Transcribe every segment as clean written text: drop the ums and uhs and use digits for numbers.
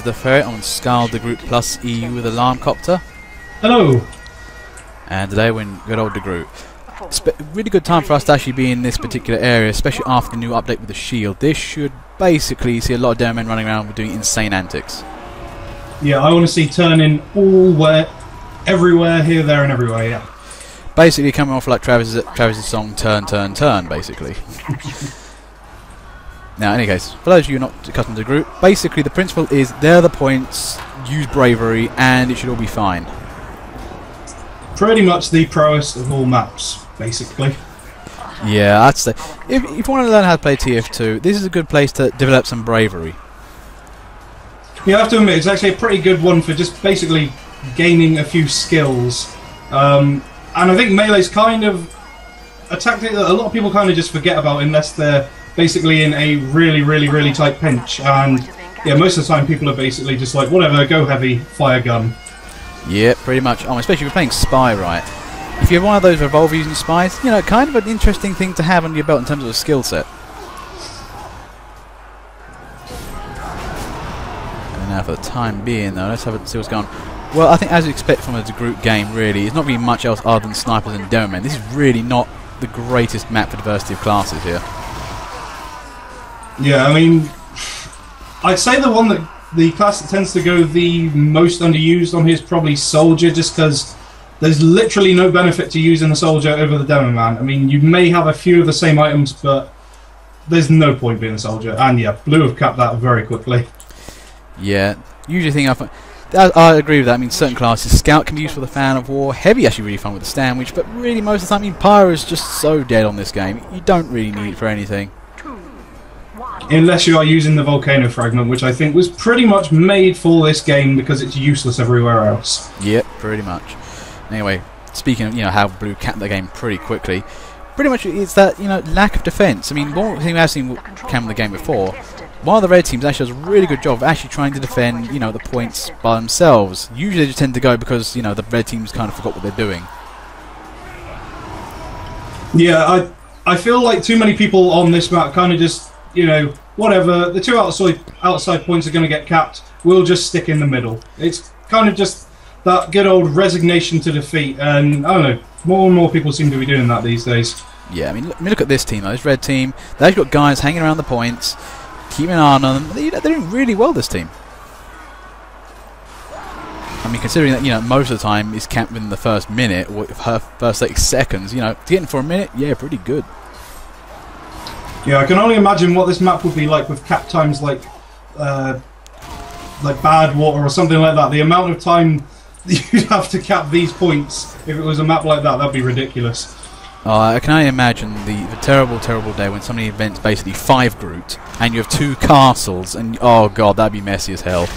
the Ferret on Skull Degroot plus EU with Alarm Copter. Hello! And today we're in good old Degroot. Really good time for us to actually be in this particular area, especially after the new update with the shield. This should basically see a lot of demo men running around doing insane antics. Yeah, I want to see turning everywhere, here, there and everywhere, yeah. Basically coming off like Travis's song Turn, Turn, Turn, basically. Now, in any case, for those of you who are not accustomed to Degroot, basically the principle is there are the points, use bravery, and it should all be fine. Pretty much the proest of all maps, basically. Yeah, I'd say. If you want to learn how to play TF2, this is a good place to develop some bravery. Yeah, I have to admit, it's actually a pretty good one for just basically gaining a few skills. And I think melee's kind of a tactic that a lot of people kind of just forget about unless they're basically in a really tight pinch. And yeah, most of the time people are basically just like, whatever, go heavy, fire gun. Yeah, pretty much. Especially if you're playing Spy right. If you have one of those revolver using spies, you know, kind of an interesting thing to have under your belt in terms of a skill set. And now for the time being though, let's see what's going on. Well, I think as you expect from a Degroot game really, it's not really much else other than snipers and demo men. This is really not the greatest map for diversity of classes here. Yeah, I mean, I'd say the one that the class that tends to go the most underused on here is probably Soldier, just because there's literally no benefit to using the Soldier over the Demo Man. I mean, you may have a few of the same items, but there's no point being a Soldier. And yeah, Blue have capped that very quickly. Yeah, usually I agree with that. I mean, certain classes, Scout can be used for the Fan of War, Heavy actually really fun with the Sandwich, but really most of the time, I mean, Pyro is just so dead on this game. You don't really need it for anything. Unless you are using the Volcano Fragment, which I think was pretty much made for this game because it's useless everywhere else. Yep, pretty much. Anyway, speaking of, you know, how Blue capped the game pretty quickly, pretty much it's that, you know, lack of defence. I mean, one thing we have seen camp the game before, one of the red teams actually does a really good job of actually trying to defend, you know, the points by themselves. Usually they just tend to go because, you know, the red teams kind of forgot what they're doing. Yeah, I feel like too many people on this map kind of just, you know, whatever, the two outside points are going to get capped, we'll just stick in the middle. It's kind of just that good old resignation to defeat, and I don't know, more and more people seem to be doing that these days. Yeah, I mean, look at this team, though, this red team. They've got guys hanging around the points, keeping an eye on them. They're doing really well, this team. I mean, considering that, you know, most of the time is capped within the first minute, or her first 30 seconds, you know, getting for a minute, yeah, pretty good. Yeah, I can only imagine what this map would be like with cap times like Bad Water or something like that. The amount of time you'd have to cap these points if it was a map like that, that'd be ridiculous. I can only imagine the terrible day when so many events basically 5 Groot and you have 2 castles and oh god, that'd be messy as hell.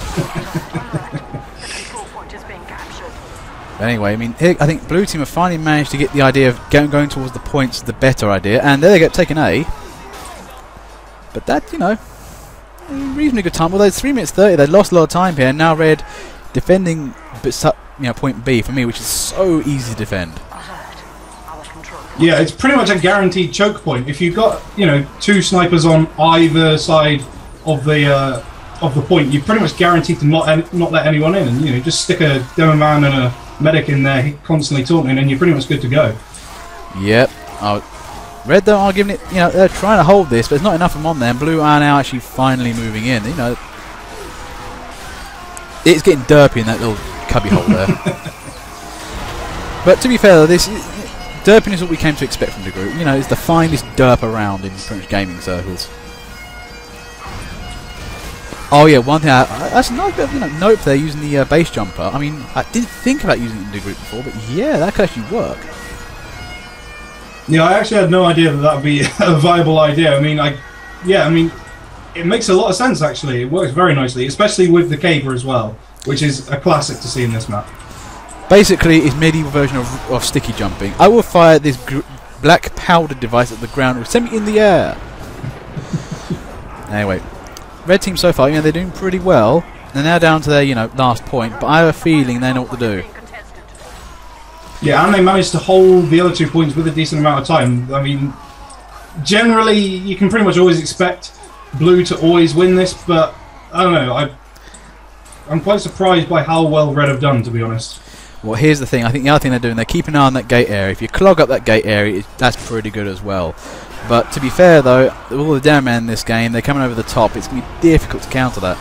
But anyway, I mean, I think Blue team have finally managed to get the idea of going towards the points the better idea, and there they go, taking A. But that, you know, reasonably good time. Although it's 3 minutes 30, they lost a lot of time here. And now Red defending, you know, point B for me, which is so easy to defend. Yeah, it's pretty much a guaranteed choke point. If you've got, you know, 2 snipers on either side of the point, you're pretty much guaranteed to not let anyone in. And you know, just stick a Demo Man and a medic in there, constantly taunting, and you're pretty much good to go. Yep. Red though are giving it, you know, they're trying to hold this, but there's not enough of them on there, and Blue are now actually finally moving in, you know. It's getting derpy in that little cubby hole there. But to be fair though, derping is what we came to expect from Degroot. You know, it's the finest derp around in pretty much gaming circles. Oh yeah, one thing, that's a nice bit of, you know, note there using the base jumper. I mean, I didn't think about using it in Degroot before, but yeah, that could actually work. Yeah, I actually had no idea that would be a viable idea. I mean, it makes a lot of sense actually. It works very nicely, especially with the caber as well, which is a classic to see in this map. Basically, it's medieval version of sticky jumping. I will fire this black powder device at the ground, which will send me in the air. Anyway, red team so far, you know, they're doing pretty well. They're now down to their, you know, last point, but I have a feeling they know what to do. Yeah, and they managed to hold the other 2 points with a decent amount of time. I mean, generally, you can pretty much always expect Blue to always win this, but I don't know. I'm quite surprised by how well Red have done, to be honest. Well, here's the thing. I think the other thing they're doing, they're keeping an eye on that gate area. If you clog up that gate area, that's pretty good as well. But to be fair, though, all the down men in this game, they're coming over the top. It's going to be difficult to counter that.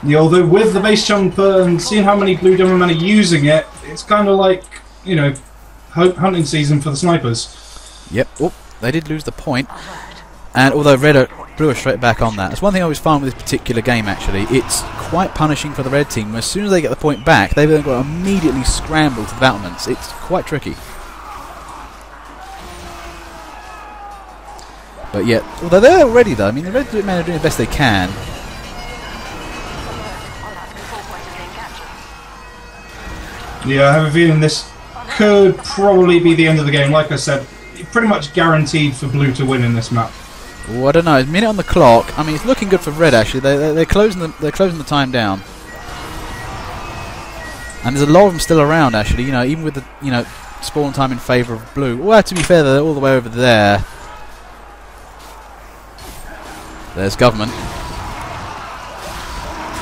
Yeah, although with the base jumper and seeing how many blue down men are using it, it's kind of like, you know, hunting season for the snipers. Yep. Oh, they did lose the point. And although Blue are straight back on that. That's one thing I always find with this particular game, actually. It's quite punishing for the red team. As soon as they get the point back, they've then got to immediately scramble to the battlements. It's quite tricky. But yet, although they're already, though, I mean, the red men are doing the best they can. Yeah, I have a feeling this could probably be the end of the game. Like I said, pretty much guaranteed for Blue to win in this map. Well, I don't know. A minute on the clock. I mean, it's looking good for Red. Actually, they're closing the time down, and there's a lot of them still around. Actually, you know, even with the spawn time in favour of Blue. Well, to be fair, they're all the way over there. There's government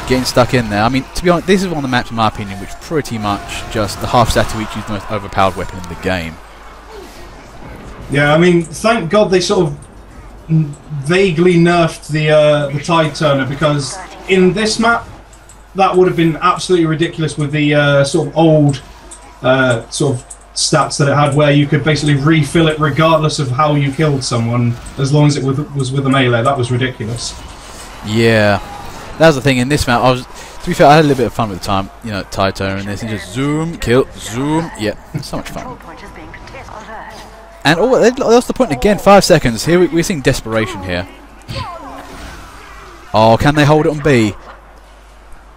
getting stuck in there. I mean, to be honest, this is one of the maps, in my opinion, which pretty much just the half Satuichi is the most overpowered weapon in the game. Yeah, I mean, thank God they sort of vaguely nerfed the Tide Turner, because in this map that would have been absolutely ridiculous with the sort of old sort of stats that it had, where you could basically refill it regardless of how you killed someone, as long as it was with a melee. That was ridiculous. Yeah, that was the thing in this map. To be fair, I had a little bit of fun with the time, Tide Turner in this, and just zoom, kill, zoom. Yeah, so much fun. And they lost the point again. 5 seconds. Here we're seeing desperation here. Oh, can they hold it on B?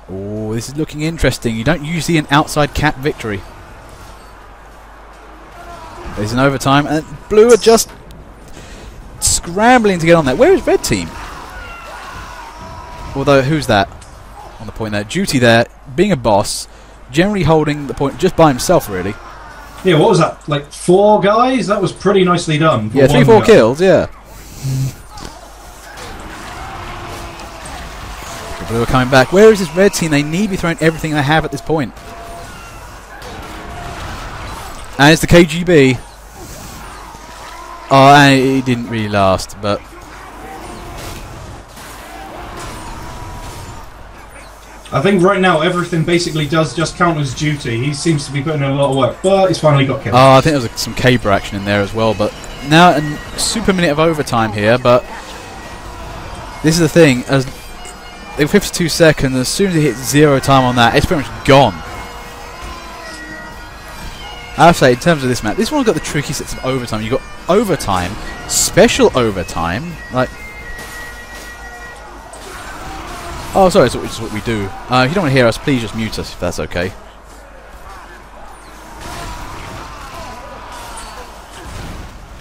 Oh, this is looking interesting. You don't usually see an outside cap victory. There's an overtime, and Blue are just scrambling to get on that. Where is Red team? Although, who's that on the point there? Duty there, being a boss, generally holding the point just by himself, really. Yeah, what was that? Like 4 guys? That was pretty nicely done. Yeah, 3-4 kills, yeah. The Blue are coming back. Where is this Red team? They need to be throwing everything they have at this point. And it's the KGB. Oh, and it didn't really last, but... I think right now everything basically does just count as Duty. He seems to be putting in a lot of work, but he's finally got killed. Oh, I think there was some Caber action in there as well, but now a super minute of overtime here, but this is the thing, as 52 seconds, as soon as he hits 0 time on that, it's pretty much gone. I have to say, in terms of this map, this one's got the tricky sets of overtime. You've got overtime, special overtime, like... Oh, sorry, it's what we do. If you don't want to hear us, please just mute us, if that's okay.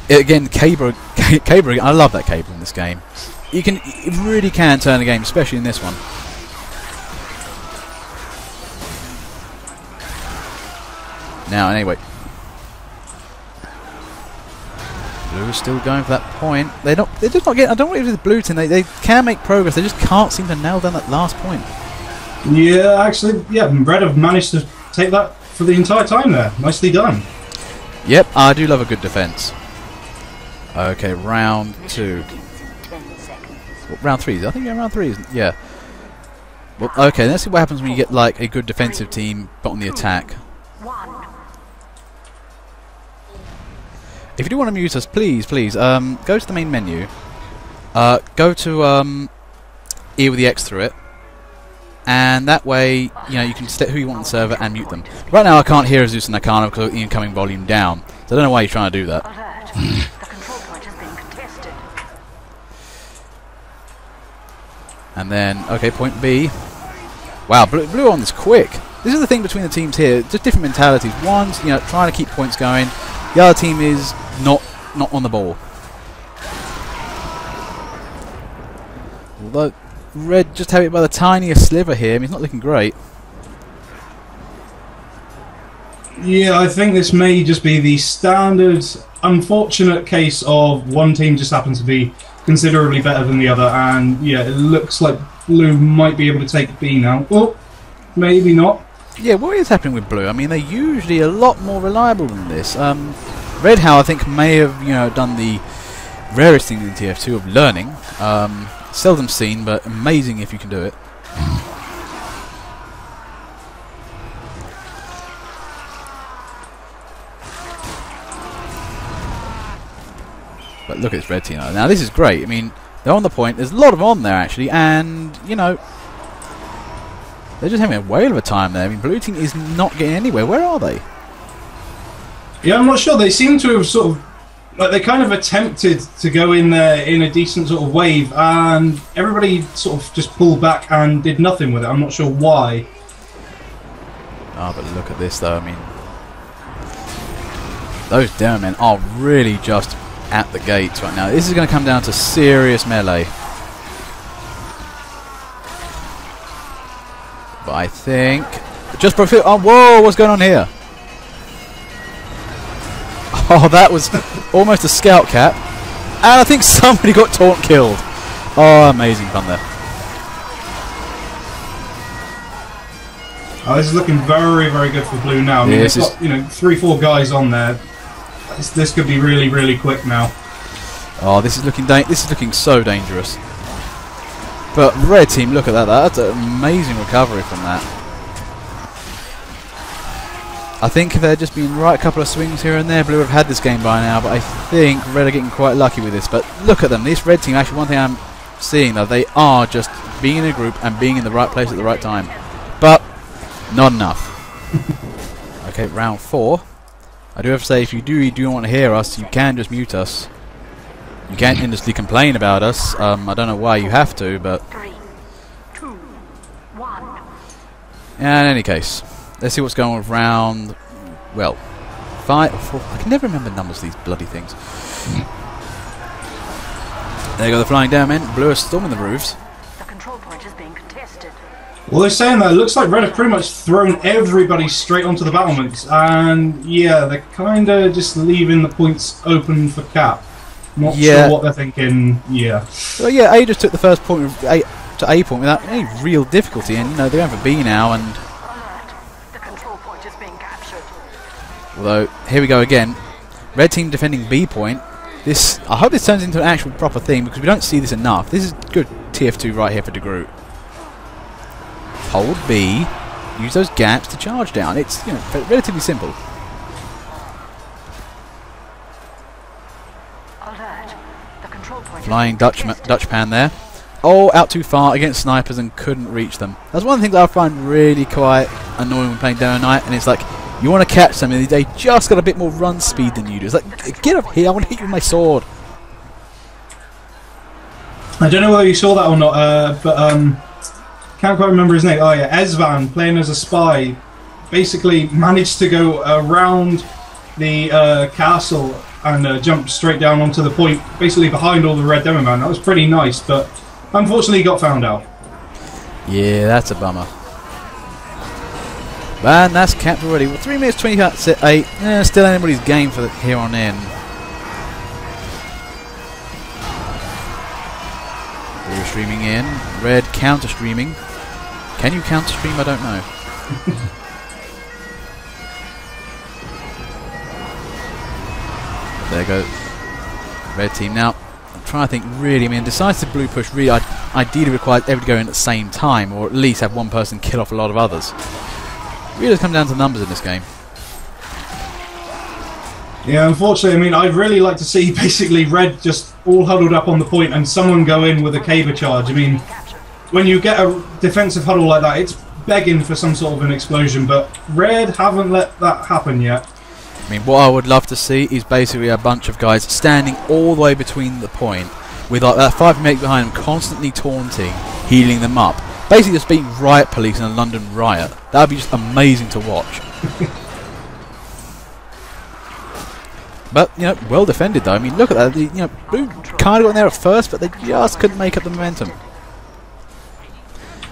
Again, Caber, I love that Caber in this game. It really can turn the game, especially in this one. Now, anyway. Blue still going for that point. They're just not getting. I don't want to do the Blue team. They can make progress. They just can't seem to nail down that last point. Yeah, actually, yeah. Red have managed to take that for the entire time there. Nicely done. Yep, I do love a good defense. Okay, round 2. Well, round 3. I think you're round 3, isn't it? Yeah. Well, okay. Let's see what happens when you get like a good defensive team, but on the attack. If you do want to mute us, please, go to the main menu. Go to E with the X through it, and that way, you can set who you want on the server and mute them. Right now, I can't hear Zeus and Nakano because of the incoming volume down, so I don't know why you're trying to do that. And then, okay, point B. Wow, Blue on this quick. This is the thing between the teams here, just different mentalities. One's, trying to keep points going. The other team is not on the ball. Although Red just have it by the tiniest sliver here. I mean, it's not looking great. Yeah, I think this may just be the standard, unfortunate case of one team just happens to be considerably better than the other, and yeah, it looks like blue might be able to take B now. Oh, maybe not. Yeah, what is happening with blue? I mean, they're usually a lot more reliable than this. Red, how I think may have done the rarest thing in TF2 of learning. Seldom seen, but amazing if you can do it. But look at this red team now. This is great. I mean, they're on the point. There's a lot of them on there actually, and they're just having a whale of a time there. I mean, blue team is not getting anywhere. Where are they? Yeah, I'm not sure. They seem to have sort of, like, they kind of attempted to go in there in a decent sort of wave, and everybody sort of just pulled back and did nothing with it. I'm not sure why. Oh, but look at this though. I mean, those Demomen are really just at the gates right now. This is going to come down to serious melee. But I think just profit. Oh, whoa! What's going on here? Oh, that was almost a scout cap, and I think somebody got taunt killed. Oh, amazing fun there. Oh, this is looking very, very good for blue now. I mean, they've got 3-4 guys on there. This could be really, really quick now. Oh, this is looking so dangerous. But red team, look at that. That's an amazing recovery from that. I think if there had just been right couple of swings here and there, blue would have had this game by now. But I think red are getting quite lucky with this. But look at them. This red team, actually, one thing I'm seeing though, they are just being in a group and being in the right place at the right time. But not enough. Okay, round 4. I do have to say, if you do want to hear us, you can just mute us. You can't endlessly complain about us. I don't know why you have to, but... 3, 2, 1. In any case, let's see what's going on with round... Well, 5 or 4... I can never remember numbers of these bloody things. There you go, the flying down men. Blue are storming the roofs. The control point is being contested. Well, they're saying that it looks like red have pretty much thrown everybody straight onto the battlements, and yeah, they're kind of just leaving the points open for cap. Not sure what they're thinking. Yeah. Well, yeah, A just took the first point to A point without any real difficulty, and they're going for B now. And Alert. The control point is being captured. although here we go again, red team defending B point. I hope this turns into an actual proper thing because we don't see this enough. This is good TF2 right here for Degroot. Hold B, use those gaps to charge down. It's relatively simple. Alert. The control point Flying Dutchpan there. Oh, out too far against snipers and couldn't reach them. That's one of the things I find really quite annoying when playing Day and Night, and it's like you want to catch somebody, they just got a bit more run speed than you do. It's like, get up here, I want to hit you with my sword. I don't know whether you saw that or not, but can't quite remember his name. Oh yeah, Ezvan, playing as a spy, basically managed to go around the castle and jump straight down onto the point, basically behind all the red demo man. That was pretty nice, but unfortunately he got found out. Yeah, that's a bummer. Man, that's capped already. Well, 3 minutes 20 set 8. Still anybody's game for here on in. Blue streaming in. Red counter streaming. Can you counter stream? I don't know. There goes red team. Now, I'm trying to think really. I mean, decisive blue push really ideally requires everybody to go in at the same time, or at least have one person kill off a lot of others. It really does come down to numbers in this game. Yeah, unfortunately, I mean, I'd really like to see basically red just all huddled up on the point and someone go in with a caber charge. I mean, when you get a defensive huddle like that, it's begging for some sort of an explosion, but red haven't let that happen yet. I mean, what I would love to see is basically a bunch of guys standing all the way between the point with like that 5 minutes behind them, constantly taunting, healing them up. Basically just being riot police in a London riot. That would be just amazing to watch. But, well defended though. I mean, look at that. Blue kind of got in there at first, but they just couldn't make up the momentum.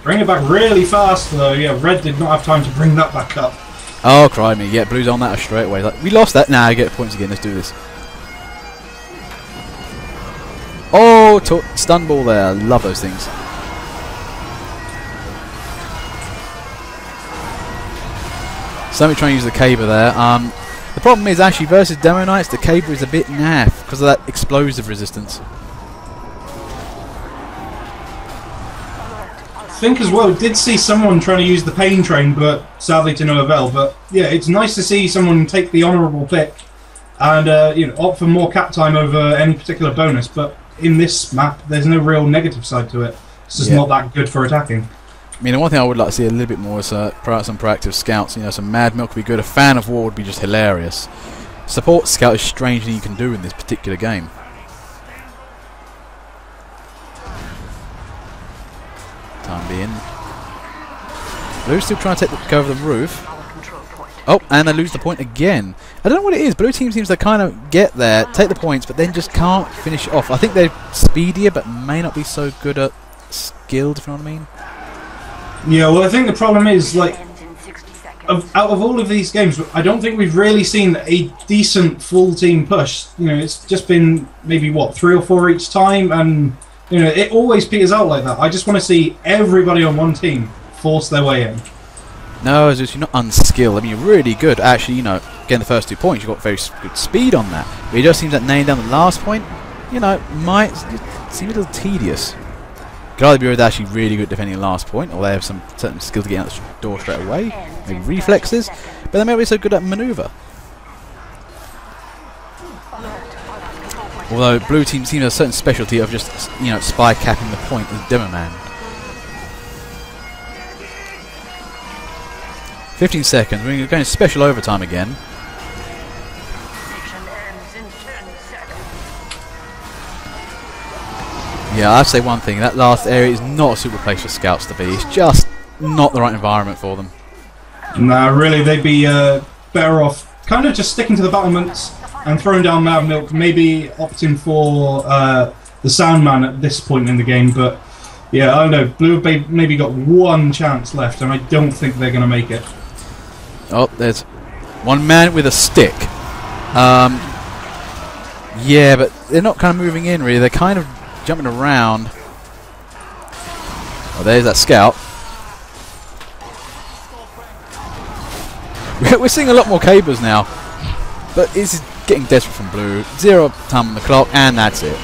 Bring it back really fast though. Yeah, red did not have time to bring that back up. Oh, cry me. Yeah, blue's on that straight away. Like, we lost that. Nah, I get points again. Let's do this. Oh, stun ball there. I love those things. Somebody trying to use the caber there. The problem is actually versus Demo Knights, the caber is a bit naff because of that explosive resistance. I think as well, did see someone trying to use the pain train, but sadly to no avail. But yeah, it's nice to see someone take the honourable pick and you know, opt for more cap time over any particular bonus. But in this map, there's no real negative side to it. It's just not that good for attacking. I mean, the one thing I would like to see a little bit more is some proactive scouts. You know, some Mad Milk would be good. A Fan of War would be just hilarious. Support scout is strange thing you can do in this particular game. Time being, Blue's still trying to go over the roof. Oh, and they lose the point again. I don't know what it is. Blue team seems to kind of get there, take the points, but then just can't finish it off. I think they're speedier, but may not be so good at skilled, if you know what I mean. Yeah, well, I think the problem is, like, out of all of these games, I don't think we've really seen a decent full team push. You know, it's just been maybe, what, 3 or 4 each time, and, you know, it always peters out like that. I just want to see everybody on one team force their way in. No, it's just, you're not unskilled. I mean, you're really good. Actually, you know, getting the first 2 points, you've got very good speed on that. But it just seems that nailing down the last point, you know, might seem a little tedious. Could either be with actually really good defending the last point, or they have some certain skill to get out the door straight away, maybe reflexes, but they may not be so good at manoeuvre. Although blue team seems to have a certain specialty of just, you know, spy capping the point as Demo Man. 15 seconds, we're going to special overtime again. Yeah, I'd say one thing, that last area is not a super place for scouts to be. It's just not the right environment for them. Nah, really, they'd be better off kind of just sticking to the battlements and throwing down Mad Milk, maybe opting for the Soundman at this point in the game. But yeah, I don't know, Blue have maybe got 1 chance left, and I don't think they're going to make it. Oh, there's one man with a stick. Yeah, but they're not kind of moving in really, they're kind of jumping around. Oh, there's that scout. We're seeing a lot more cabers now, but it's getting desperate from blue. 0 time on the clock, and that's it.